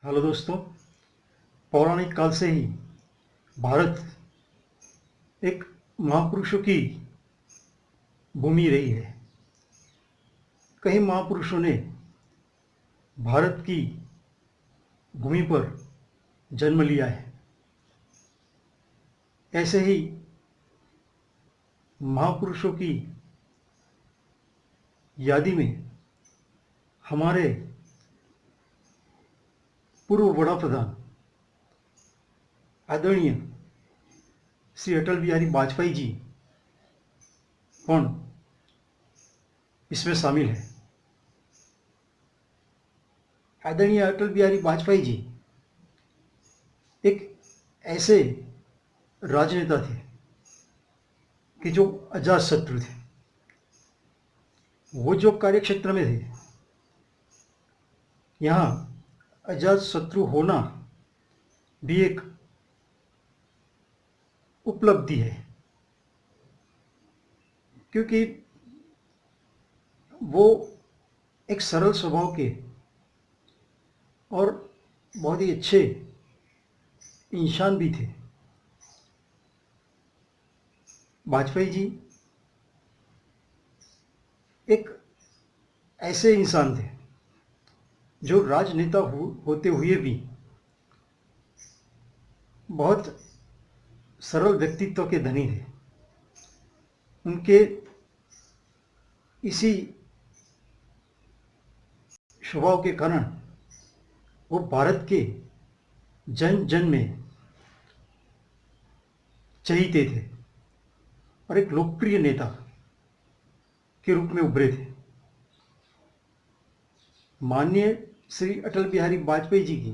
Hello दोस्तों। पौराणिक काल से ही भारत एक महापुरुषों की भूमि रही है। कई महापुरुषों ने भारत की भूमि पर जन्म लिया है। ऐसे ही महापुरुषों की यादी में हमारे पूर्व बड़ा प्रधान आदरणीय श्री अटल बिहारी वाजपेयी जी पण इसमें शामिल है। आदरणीय अटल बिहारी वाजपेयी जी एक ऐसे राजनेता थे कि जो अजात शत्रु थे। वो जो कार्यक्षेत्र में थे, यहाँ अजात शत्रु होना भी एक उपलब्धि है, क्योंकि वो एक सरल स्वभाव के और बहुत ही अच्छे इंसान भी थे। वाजपेयी जी एक ऐसे इंसान थे जो राजनेता होते हुए भी बहुत सरल व्यक्तित्व के धनी थे। उनके इसी स्वभाव के कारण वो भारत के जन जन में चहीते थे और एक लोकप्रिय नेता के रूप में उभरे थे। माननीय श्री अटल बिहारी वाजपेयी जी की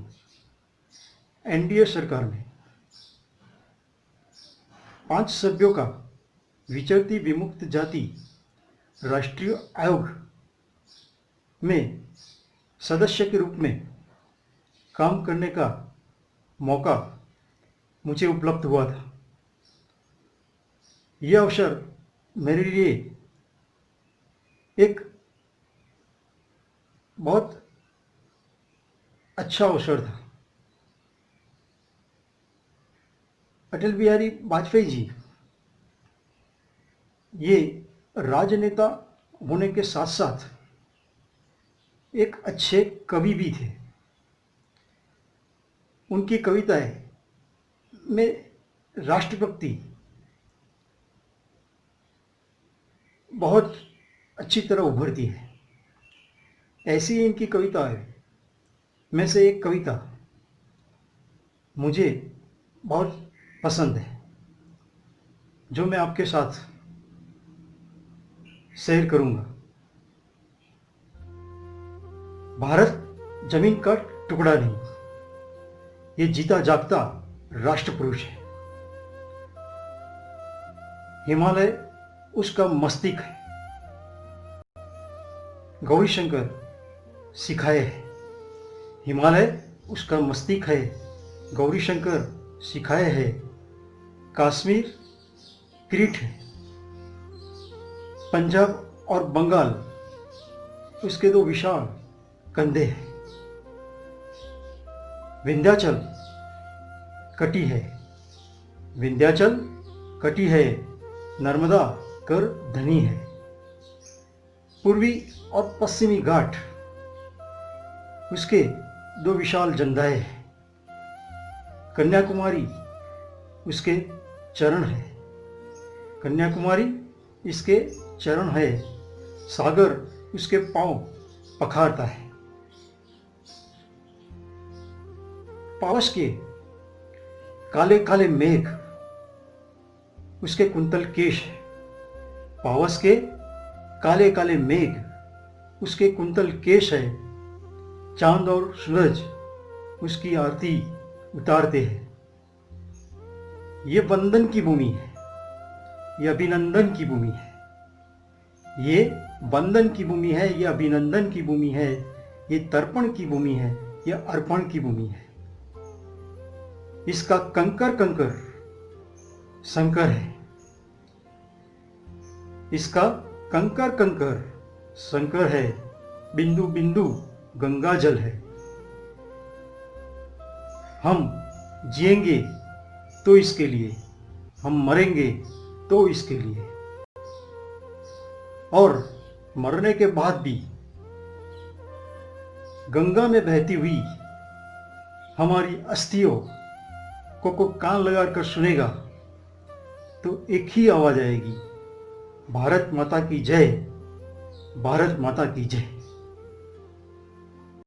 एनडीए सरकार में 5 सभ्यों का विचरती विमुक्त जाति राष्ट्रीय आयोग में सदस्य के रूप में काम करने का मौका मुझे उपलब्ध हुआ था। यह अवसर मेरे लिए एक बहुत अच्छा अवसर था। अटल बिहारी वाजपेयी जी ये राजनेता होने के साथ साथ एक अच्छे कवि भी थे। उनकी कविताएं में राष्ट्रभक्ति बहुत अच्छी तरह उभरती है। ऐसी ही इनकी कविताएं में से एक कविता मुझे बहुत पसंद है, जो मैं आपके साथ शेयर करूंगा। भारत जमीन का टुकड़ा नहीं, ये जीता जागता राष्ट्र पुरुष है। हिमालय उसका मस्तिष्क है, गौरी शंकर सिखाए है। हिमालय उसका मस्तिष्क है, गौरी शंकर सिखाए है। कश्मीर क्रीट है, पंजाब और बंगाल उसके 2 विशाल कंधे हैं। विंध्याचल कटी है, विंध्याचल कटी है, नर्मदा कर धनी है। पूर्वी और पश्चिमी घाट उसके 2 विशाल जंघाएं हैं। कन्याकुमारी उसके चरण है, कन्याकुमारी इसके चरण है। सागर उसके पांव पखारता है। पावस के काले काले मेघ उसके कुंतल केश है। पावस के काले काले मेघ उसके कुंतल केश है। चांद और सूरज उसकी आरती उतारते हैं। ये वंदन की भूमि है, ये अभिनंदन की भूमि है। ये वंदन की भूमि है, ये अभिनंदन की भूमि है, ये तर्पण की भूमि है, ये अर्पण की भूमि है। इसका कंकर कंकर शंकर है, इसका कंकर कंकर शंकर है। बिंदु बिंदु गंगा जल है। हम जिएंगे तो इसके लिए, हम मरेंगे तो इसके लिए, और मरने के बाद भी गंगा में बहती हुई हमारी अस्थियों को कान लगाकर सुनेगा तो एक ही आवाज आएगी, भारत माता की जय, भारत माता की जय।